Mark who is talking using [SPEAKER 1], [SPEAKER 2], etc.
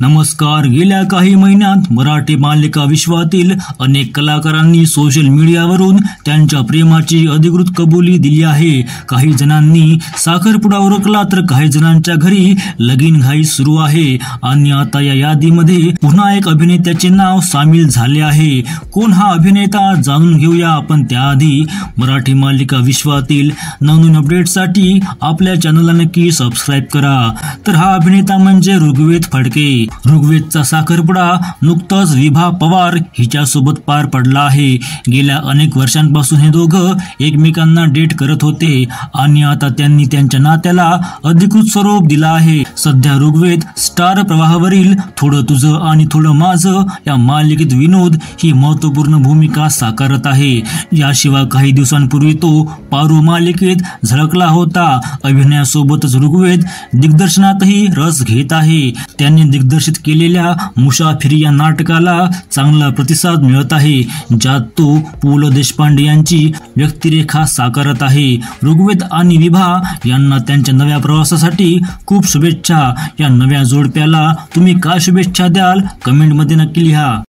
[SPEAKER 1] नमस्कार. गेल्या काही महिन्यात मराठी मालिका विश्वातील अनेक कलाकारांनी सोशल मीडियावरून त्यांच्या प्रेमाची अधिकृत कबुली दिली आहे. काही जणांनी साखरपुडा उरकला तर काही जणांच्या घरी लगीनघाई सुरू आहे. आणि आता या यादीमध्ये पुन्हा एक अभिनेत्याचे नाव सामील झाले आहे. कोण हा अभिनेता जाणून घेऊया आपण. त्याआधी मराठी मालिका विश्वातील नवनवीन अपडेटसाठी आपल्या चॅनलला नक्की सबस्क्राईब करा. तर हा अभिनेता म्हणजे ऋग्वेद फडके. ऋग्वेदचा साखरपुडा नुकताच विभा पवार हिच्यासोबत पार पडला आहे. गेल्या अनेक वर्षांपासून हे दोघं एकमेकांना डेट करत होते आणि आता त्यांनी त्यांच्या नात्याला अधिकृत स्वरूप दिलं आहे. सध्या ऋग्वेद स्टार प्रवाहावरील थोडं तुझं आणि थोडं माझं या मालिकेत विनोद ही महत्त्वपूर्ण भूमिका साकारत आहे. याशिवाय काही दिवसांपूर्वी तो पारू मालिकेत झळकला होता. अभिनयासोबतच ऋग्वेद दिग्दर्शनातही रस घेत आहे. त्यांनी दिग्दर्शित केलेल्या मुसाफिर या नाटकाला चांगला प्रतिसाद मिळत आहे, ज्यात तो पु ल देशपांडे यांची व्यक्तिरेखा साकारत आहे. ऋग्वेद आणि विभा यांना त्यांच्या नव्या प्रवासासाठी खूप शुभेच्छा. या नव्या जोडप्याला तुम्ही काय शुभेच्छा द्याल कमेंटमध्ये नक्की लिहा.